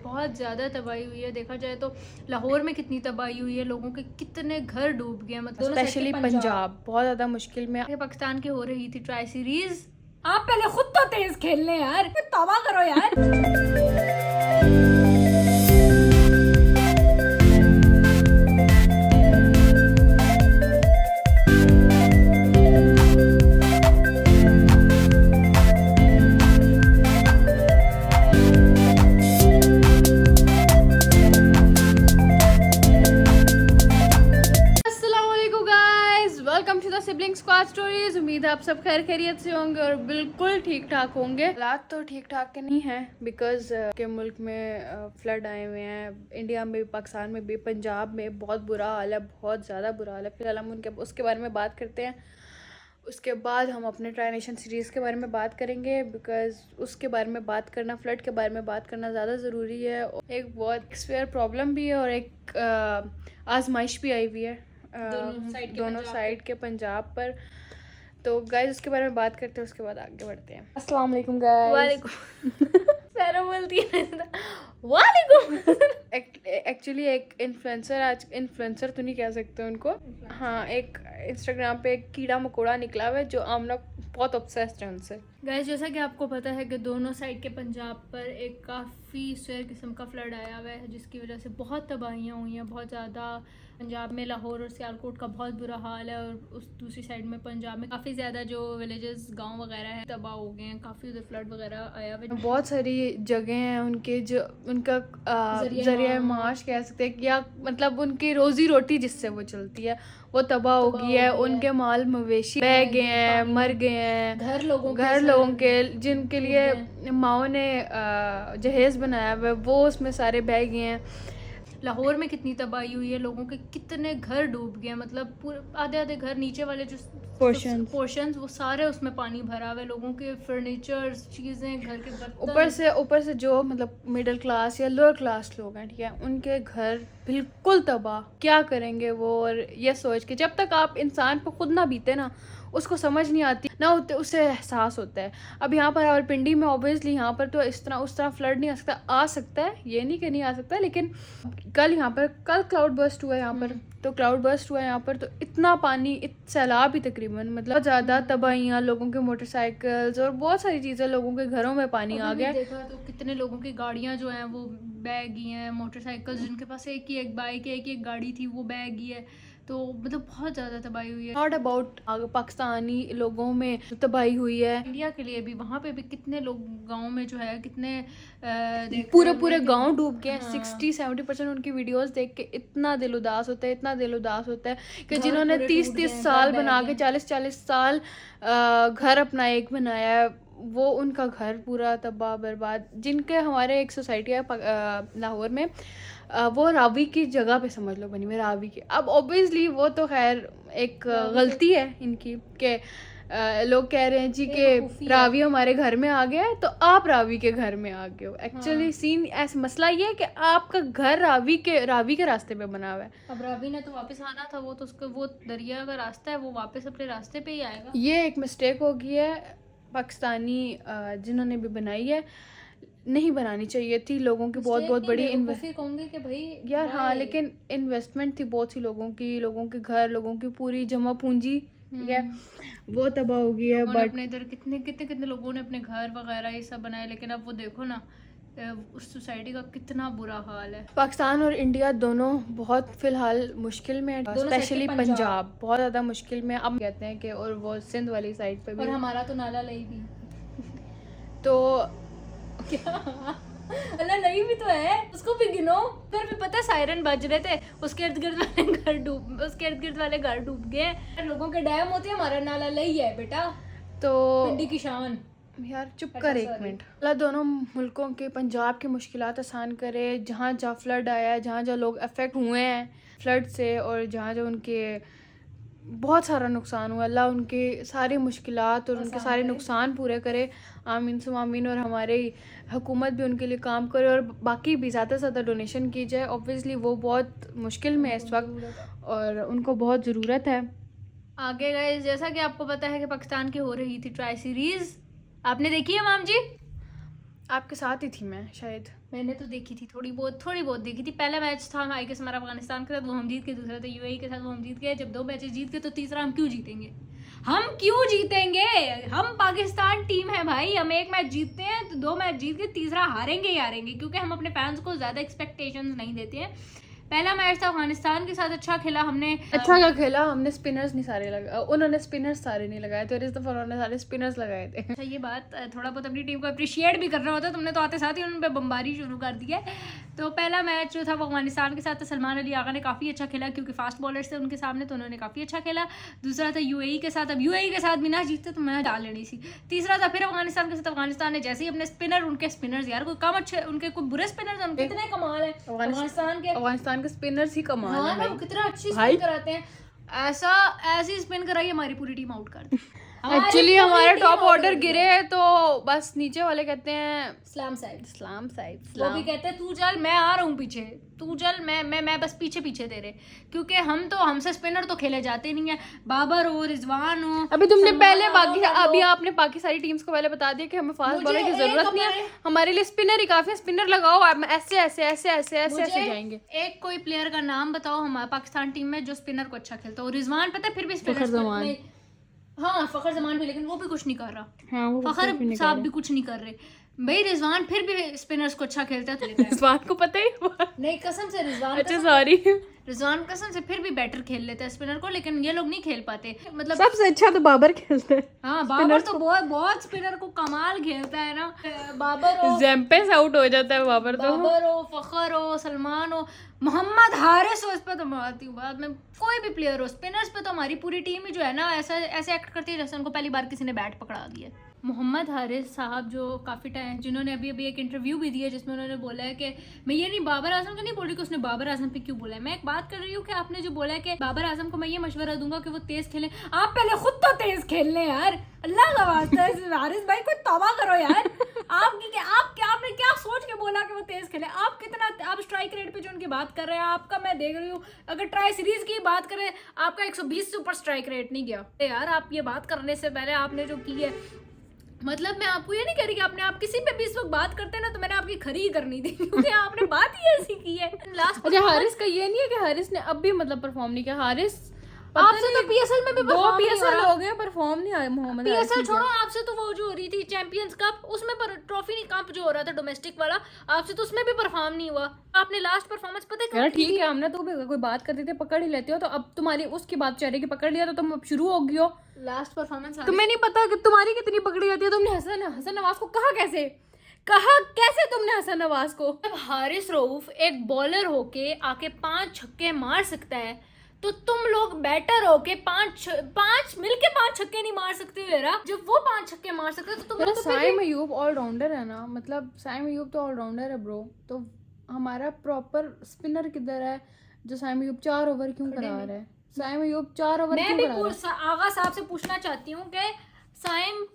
बहुत ज़्यादा तबाही हुई है। देखा जाए तो लाहौर में कितनी तबाही हुई है, लोगों के कितने घर डूब गए, मतलब स्पेशली पंजाब बहुत ज़्यादा मुश्किल में। पाकिस्तान की हो रही थी ट्राई सीरीज। आप पहले खुद तो तेज खेलने यार, तौबा करो यार। Sibling squad stories. उम्मीद है आप सब खैर खैरियत से होंगे और बिल्कुल ठीक ठाक होंगे। हालात तो ठीक ठाक के नहीं है बिकॉज के मुल्क में फ्लड आए हुए हैं। इंडिया में भी, पाकिस्तान में भी, पंजाब में बहुत बुरा हाल है, बहुत ज़्यादा बुरा हाल है। फिलहाल हम उसके बारे में बात करते हैं। उसके बाद हम अपने ट्राई नेशन सीरीज़ के बारे में बात करेंगे बिकॉज उसके बारे में बात करना, फ्लड के बारे में बात करना ज़्यादा ज़रूरी है। एक बहुत स्वेयर प्रॉब्लम भी है और एक आजमाइश भी आई हुई है दोनों साइड के पंजाब पर। तो गाइस उसके बारे में बात करते हैं, उसके बाद आगे बढ़ते हैं। अस्सलाम वालेकुम गाइस। वालेकुम बोलती है वालेकुम। एक्चुअली एक इन्फ्लुएंसर, आज इन्फ्लुएंसर तो नहीं कह सकते उनको, हाँ, एक इंस्टाग्राम पे एक कीड़ा मकोड़ा निकला हुआ है जो आमना बहुत ऑब्सेस्ड है उनसे। गाइस जैसा कि आपको पता है कि दोनों साइड के पंजाब पर एक काफ़ी स्वेयर किस्म का फ्लड आया हुआ है जिसकी वजह से बहुत तबाहियाँ हुई हैं, बहुत ज़्यादा। पंजाब में लाहौर और सियालकोट का बहुत बुरा हाल है और उस दूसरी साइड में पंजाब में काफ़ी ज़्यादा जो विलेजेस, गांव वगैरह है तबाह हो गए हैं, काफ़ी उधर फ्लड वगैरह आया हुआ है। बहुत सारी जगह हैं उनके जो उनका जरिया माश कह सकते हैं, या मतलब उनकी रोज़ी रोटी जिससे वो चलती है वो तबाह हो गई है। उनके माल मवेशी बह गए हैं, मर गए हैं। घर लोगों के जिनके लिए माओ ने जहेज़ बनाया हुआ है वो उसमें सारे बह गए हैं। लाहौर में कितनी तबाही हुई है, लोगों के कितने घर डूब गए, मतलब पूरे आधे घर, नीचे वाले जो पोर्शंस वो सारे उसमें पानी भरा हुआ है। लोगों के फर्नीचर, चीज़ें, घर के बर्तन, ऊपर से जो मतलब मिडिल क्लास या लोअर क्लास लोग हैं, ठीक है, उनके घर बिल्कुल तबाह। क्या करेंगे वो? और ये सोच के जब तक आप इंसान पर खुद ना बीते ना उसको समझ नहीं आती ना, उससे एहसास होता है। अब यहाँ पर रावलपिंडी में ऑब्वियसली यहाँ पर तो उस तरह फ्लड नहीं आ सकता है, ये नहीं कि नहीं आ सकता, लेकिन कल क्लाउड बर्स्ट हुआ यहाँ पर, तो क्लाउड बर्स्ट हुआ यहाँ पर तो इतना पानी, सैलाब ही तकरीबन, मतलब ज़्यादा तबाहियाँ, लोगों के मोटरसाइकिल्स और बहुत सारी चीज़ें, लोगों के घरों में पानी आ गया। देखा तो कितने लोगों की गाड़ियाँ जो हैं वो बह गई हैं, मोटरसाइकिल्स जिनके पास एक ही एक बाइक है, एक ही एक गाड़ी थी वो बह गई है। तो मतलब बहुत ज़्यादा तबाही हुई है। नॉट अबाउट पाकिस्तानी लोगों में तबाही हुई है, इंडिया के लिए भी, वहाँ पे भी कितने लोग गांव में जो है कितने पूरे गांव डूब गए। 60-70% उनकी वीडियोस देख के इतना दिल उदास होता है कि जिन्होंने 30-30 साल बना के 40-40 साल घर अपना एक बनाया है, वो उनका घर पूरा तबाह बर्बाद। जिनके हमारे एक सोसाइटी है लाहौर में, वो रावी की जगह पे समझ लो बनी हुई, रावी की। अब ऑब्वियसली वो तो खैर एक गलती है इनकी कि लोग कह रहे हैं जी कि रावी हमारे घर में आ गया है तो आप रावी के घर में आ गए हो। एक्चुअली सीन ऐसा मसला ये है कि आपका घर रावी के रास्ते पे बना हुआ है। अब रावी ने तो वापस आना था, वो तो उसका वो दरिया का रास्ता है, वो वापस अपने रास्ते पे ही आएगा। ये एक मिस्टेक हो गई है पाकिस्तानी जिन्होंने भी बनाई है, नहीं बनानी चाहिए थी। लोगों की बहुत बड़ी कहूँगी कि भाई यार, हाँ, लेकिन इन्वेस्टमेंट थी बहुत सी लोगों के घर, लोगों की पूरी जमा पूंजी, ठीक है, वो तबाह हो गई है। बट अपने इधर कितने लोगों ने अपने घर वगैरह ये सब बनाए, लेकिन अब वो देखो ना उस सोसाइटी का कितना बुरा हाल है। पाकिस्तान और इंडिया दोनों बहुत फिलहाल मुश्किल में है, स्पेशली पंजाब बहुत ज़्यादा मुश्किल में। अब कहते हैं कि और वो सिंध वाली साइड पे भी, और हमारा तो नाला लई भी तो क्या अल्लाह लई भी तो है, उसको भी गिनो। फिर भी पता है सायरन बज रहे थे, उसके इर्द गिर्द वाले घर डूब गए। लोगों के डैम होते हैं, हमारा नाला लई है बेटा, तो पिंडी की शान। यार चुप कर एक मिनट। अल्लाह दोनों मुल्कों के, पंजाब की मुश्किलात आसान करे। जहाँ जहाँ फ्लड आया है, जहाँ जहाँ लोग अफेक्ट हुए हैं फ्लड से, और जहाँ जहाँ उनके बहुत सारा नुकसान हुआ, अल्लाह उनके सारी मुश्किलात और उनके सारे नुकसान पूरे करे, आमीन सुम आमीन। और हमारी हुकूमत भी उनके लिए काम करे और बाकी भी ज़्यादा से ज़्यादा डोनेशन की जाए। ऑब्वियसली वो बहुत मुश्किल में है इस वक्त और उनको बहुत ज़रूरत है। आगे गए, जैसा कि आपको पता है कि पाकिस्तान की हो रही थी ट्राई सीरीज़, आपने देखी है माम जी? आपके साथ ही थी मैं शायद। मैंने तो देखी थी थोड़ी बहुत देखी थी। पहला मैच था आई गेस हमारा अफगानिस्तान के साथ, वो हम जीत गए। दूसरा था यूएई के साथ, वो हम जीत गए। जब 2 मैचेस जीत गए तो तीसरा हम क्यों जीतेंगे? हम पाकिस्तान टीम है भाई, हम 1 मैच जीतते हैं तो 2 मैच जीत के तीसरा हारेंगे ही हारेंगे, क्योंकि हम अपने फैंस को ज़्यादा एक्सपेक्टेशंस नहीं देते हैं। पहला मैच था अफगानिस्तान के साथ, अच्छा खेला हमने। अच्छा क्या खेला हमने, स्पिनर्स नहीं सारे लगाए, उन्होंने स्पिनर्स सारे नहीं लगाए थे, इस दफा उन्होंने सारे स्पिनर्स लगाए थे। अच्छा ये बात, थोड़ा बहुत अपनी टीम को अप्रिशिएट भी करना होता है। तुमने तो आते साथ ही उन पे बमबारी शुरू कर दी है। तो पहला मैच जो था वो अफगानिस्तान के साथ था। सलमान अली आगा ने काफ़ी अच्छा खेला, क्योंकि फास्ट बॉलर्स थे उनके सामने, तो उन्होंने काफ़ी अच्छा खेला। दूसरा था यूएई के साथ, अब यूएई के साथ भी ना जीतते तो मैं डाल लेनी थी। तीसरा था फिर अफगानिस्तान के साथ। अफगानिस्तान ने जैसे ही अपने उनके स्पिनर्स यार कोई कम अच्छे, उनके कोई बुरे स्पिनर्स हैं, उनके कितने कमाल है अफगानिस्तान के स्पिनर्स ही कमाल है भाई। कितना अच्छी स्पिन कराते हैं। ऐसी स्पिन कराई हमारी पूरी टीम आउट कर दी। एक्चुअली हमारा टॉप ऑर्डर गिरे तो बस नीचे वाले कहते हैं इस्लाम साइड वो सलाम। भी कहते हैं तू चल मैं आ रहा हूँ पीछे, तू चल मैं बस पीछे तेरे, क्योंकि हमसे स्पिनर तो खेले जाते नहीं है। बाबर हो, रिजवान हो। अभी तुमने पहले अभी आपने बाकी सारी टीम्स को पहले बता दिया कि हमें फास्ट बॉलर की जरूरत नहीं है, हमारे लिए स्पिनर ही काफी है। स्पिनर लगाओ, ऐसे ऐसे ऐसे ऐसे ऐसे ऐसे जाएंगे। एक कोई प्लेयर का नाम बताओ हमारे पाकिस्तान टीम में जो स्पिनर को अच्छा खेलता हो। रिजवान पता है फिर भी स्पिनर, हाँ फ़खर जमान भी, लेकिन वो भी कुछ नहीं कर रहा। हाँ, फ़खर साहब भी कुछ नहीं कर रहे भाई। रिजवान फिर भी स्पिनर्स को अच्छा खेलता है। रिजवान को पता ही नहीं, कसम से रिजवान, अच्छा सॉरी, रिजवान कसम से फिर भी बेटर खेल लेता है स्पिनर को, लेकिन ये लोग नहीं खेल पाते। मतलब सबसे अच्छा तो बाबर खेलता है। हाँ बाबर तो बहुत स्पिनर को कमाल खेलता है ना। बाबर हो, जैम्पेस आउट हो जाता है बाबर तो। बाबर हो, फ़खर हो, सलमान हो, मोहम्मद हारिस हो, इस पर तो मैं आती हूँ बाद में। कोई भी प्लेयर हो, स्पिनर्स पे तो हमारी पूरी टीम ही जो है ना ऐसे एक्ट करती है जैसे उनको पहली बार किसी ने बैट पकड़ा दिया। मोहम्मद हारिस साहब जो काफ़ी टाइम, जिन्होंने अभी एक इंटरव्यू भी दिया जिसमें उन्होंने बोला है कि मैं ये नहीं बाबर आजम का नहीं बोल रही कि उसने बाबर आजम पे क्यों बोला है। मैं एक बात कर रही हूँ कि आपने जो बोला है कि बाबर आजम को मैं ये मशवरा दूंगा कि वो तेज खेले। आप पहले खुद तो तेज खेल लें यार, अल्लाह का वास्ता है। हारिस भाई कोई तौबा करो यार। आपने क्या सोच के बोला कि वो तेज खेले? आप स्ट्राइक रेट पे जो उनकी बात कर रहे हैं, आपका मैं देख रही हूँ, अगर ट्राई सीरीज की बात करें आपका 120 से ऊपर स्ट्राइक रेट नहीं गया यार। आप ये बात करने से पहले आपने जो की है, मतलब मैं आपको ये नहीं कह रही कि आप किसी पे भी इस वक्त बात करते हैं ना, तो मैंने आपकी खरी करनी थी, क्योंकि आपने बात ही ऐसी की है। लास्ट अच्छा हारिस का ये नहीं है कि हारिस ने अब भी मतलब परफॉर्म नहीं किया। हारिस आपसे तो पीएसएल में भी 2 पीएसएल हो गए, परफॉर्म नहीं आए मोहम्मद हारिस। पीएसएल छोड़ो, आपसे तो वो जो हो रही थी चैंपियंस कप, उसमें पर ट्रॉफी नहीं, कप जो हो रहा था डोमेस्टिक वाला, आपसे तो उसमें भी परफॉर्म नहीं हुआ। आपने लास्ट परफॉर्मेंस पता है यार ठीक है, हमने तो कोई बात करते थे पकड़ ही लेते हो, तो अब तुम्हारी उसकी बात चल रही कि पकड़ लिया तो तुम अब शुरू हो गई हो। लास्ट परफॉर्मेंस तुम्हें नहीं पता कि तुम्हारी कितनी पकड़ी जाती है। तुमने हसन नवाज को कहा कैसे तुमने हसन नवाज को? जब हारिस रऊफ एक बॉलर होके आके 5 छक्के मार सकता है, तो तुम लोग बैटर होके 5 मिलके 5 छक्के नहीं मार सकते हो यार। जब वो 5 छक्के मार सकते हो तो तुम साइम अयूब ऑलराउंडर है ना, मतलब साइम अयूब तो ऑलराउंडर है ब्रो। तो हमारा प्रॉपर स्पिनर किधर है जो साइम अयूब 4 ओवर क्यों करा रहा है? साइम अयूब 4 ओवर क्यों करा रहा है? आगा साहब से पूछना चाहती हूँ कि साइम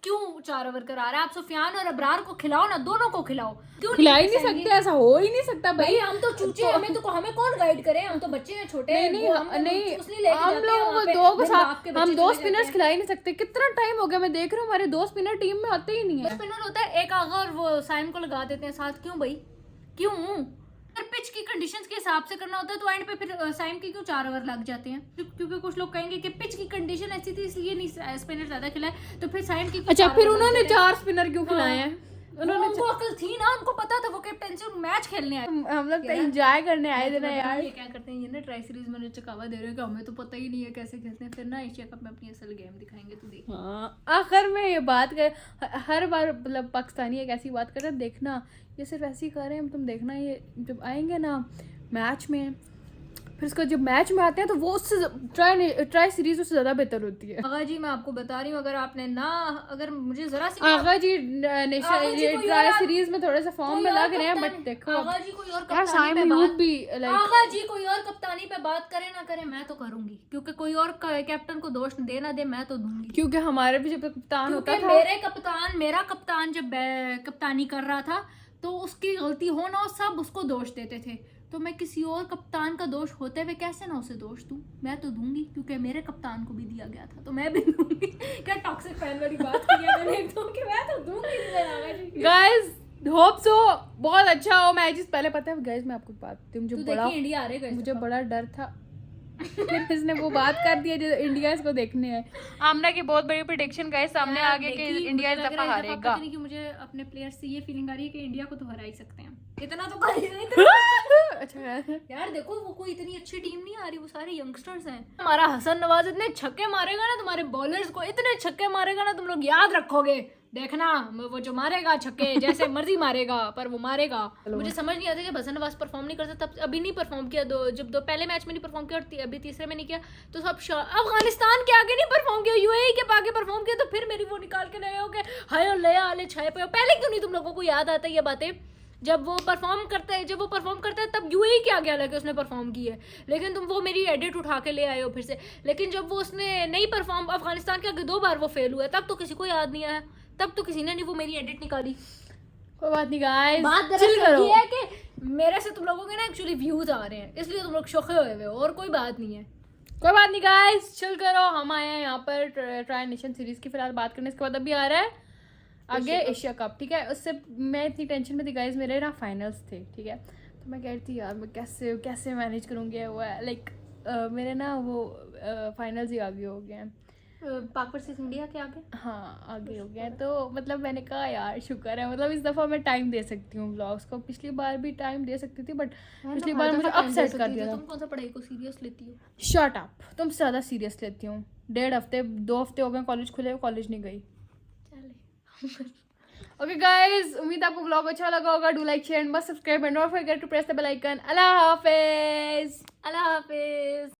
क्यों 4 ओवर करा रहा है? आप सुफियान और अबरार को खिलाओ ना, दोनों को खिलाओ। क्यों खिला ही नहीं सकते? ऐसा हो ही नहीं सकता भाई। हम तो चूचे, हमें कौन गाइड करे? हम तो बच्चे हैं छोटे। नहीं हम लोग हम 2 स्पिनर्स खिला ही नहीं सकते। कितना टाइम हो गया मैं देख रहा हूँ हमारे 2 स्पिनर टीम में आते ही नहीं है। स्पिनर होता है एक आगा और वो साइम को लगा देते हैं साथ। क्यों भाई, क्यों? अगर पिच की कंडीशंस के हिसाब से करना होता है तो एंड पे फिर साइम के क्यों 4 ओवर लग जाते हैं? क्योंकि कुछ लोग कहेंगे कि पिच की कंडीशन ऐसी थी इसलिए नहीं स्पिनर ज्यादा खिलाए, तो फिर साइम की। अच्छा फिर उन्होंने 4 स्पिनर क्यों खिलाए हैं? उनको अकल थी ना, उनको पता था वो कैप्टनसी मैच खेलने आए। हम लोग तो एंजॉय करने आए थे ना यार। ये क्या करते हैं ये ना, ट्राई सीरीज में चकावा दे रहे हैं कि हमें तो पता ही नहीं है कैसे खेलते हैं, फिर ना एशिया कप में अपनी असल गेम दिखाएंगे तो देख। हाँ आखिर में ये बात कर, हर बार मतलब पाकिस्तानी एक ऐसी बात करते हैं, देखना ये सिर्फ ऐसे ही कर रहे हैं हम, तुम देखना ये जब आएंगे ना मैच में, फिर उसका जब मैच में आते हैं तो वो उससे ट्राई सीरीज उससे ज़्यादा बेहतर होती है। आगा जी मैं आपको बता रही हूँ, अगर मुझे जरा सी आगा जी ट्राई सीरीज में थोड़े से फॉर्म में लग रहे हैं, बट देखो आगा जी कोई और आगा जी कोई और कप्तानी पे बात करे ना करे, मैं तो करूंगी, क्योंकि कोई और कैप्टन को दोष दे ना दे, मैं तो दूंगी। क्योंकि हमारे भी जब कप्तान होता था, मेरा कप्तान जब कप्तानी कर रहा था तो उसकी गलती हो ना, सब उसको दोष देते थे, तो मैं किसी और कप्तान का दोष होते हुए कैसे ना उसे दोष दूं? मैं तो दूंगी, क्योंकि मेरे कप्तान को भी दिया गया था तो मैं भी दूंगी। क्या टॉक्सिक फैन वाली बात की है मैंने एकदम कि मैं तो दूंगी। गाइस होप सो बहुत अच्छा हो मैचेस। पहले पता है गाइस मैं आपको एक बात बताती हूँ, तू मुझे बड़ा देखी इंडिया आ रहे मुझे बड़ा डर था फिर इसने वो बात कर दिया जो इंडिया इसको देखने है। आमना की बहुत बड़ी प्रेडिक्शन गाइस सामने आ गया कि इंडिया इस दफा हारेगा। पता नहीं कि मुझे अपने प्लेयर्स से ये फीलिंग आ रही है कि इंडिया को तो हरा ही सकते हैं। इतना तो कर ही नहीं। अच्छा यार देखो वो कोई इतनी अच्छी टीम नहीं आ रही, वो सारे यंगस्टर्स हैं। हमारा हसन नवाज इतने छक्के मारेगा ना, तुम्हारे बॉलर्स को इतने छक्के मारेगा ना, तुम लोग याद रखोगे। देखना वो जो मारेगा छक्के जैसे मर्जी मारेगा पर वो मारेगा। मुझे समझ नहीं आता जब हसन नवाज परफॉर्म नहीं करता तब अभी नहीं परफॉर्म किया, जब पहले मैच में नहीं परफॉर्म किया और अभी तीसरे में नहीं किया, तो सब अफगानिस्तान के आगे नहीं परफॉर्म किया, यूएई के आगे परफॉर्म किया, तो फिर मेरी वो निकाल के नए हो गए हाय लया आले छाए पे। पहले क्यों नहीं तुम लोगों को याद आता ये बातें? जब वो परफॉर्म करता है तब यूएई के आगे हालांकि उसने परफॉर्म की है, लेकिन तुम वो मेरी एडिट उठा के ले आए हो फिर से। लेकिन जब वो उसने नहीं परफॉर्म, अफगानिस्तान के आगे 2 बार वो फेल हुआ है, तब तो किसी को याद नहीं आया, तब तो किसी ने नहीं वो मेरी एडिट निकाली। कोई बात नहीं गाइस, बात दरअसल ये है कि मेरे से तुम लोगों के ना एक्चुअली व्यूज आ रहे हैं, इसलिए तुम लोग शौके हुए हो, और कोई बात नहीं है। कोई बात नहीं गाइस, चिल करो। हम आए हैं यहाँ पर ट्राई नेशन सीरीज की फिलहाल बात करने। इसके बाद अभी आ रहा है आगे एशिया कप, ठीक है। उससे मैं इतनी टेंशन में थी गाइस, मेरे ना फाइनल्स थे, ठीक है। तो मैं कह रही थी यार मैं कैसे मैनेज करूँगी, वो लाइक मेरे ना वो फाइनल्स ही आगे हो गए हैं, पाक वर्सेस इंडिया के आगे। हाँ आगे हो गया है। तो मतलब मैंने कहा यार शुक्र है, मतलब इस दफ़ा मैं टाइम दे सकती हूँ व्लॉग्स को। पिछली बार भी टाइम दे सकती थी बट पिछली बार मुझे अपसेट कर दिया था। तुम कौन सा पढ़ाई को सीरियस लेती हो? शट अप, तुमसे ज़्यादा सीरियस लेती हूँ। 1.5 हफ्ते 2 हफ्ते हो गए कॉलेज खुले, कॉलेज नहीं गई। ओके गाइस, उम्मीद है आपको व्लॉग अच्छा लगा होगा। Do like share and must subscribe and don't forget to press the bell icon. अल्लाह हाफिज। अल्लाह हाफिज।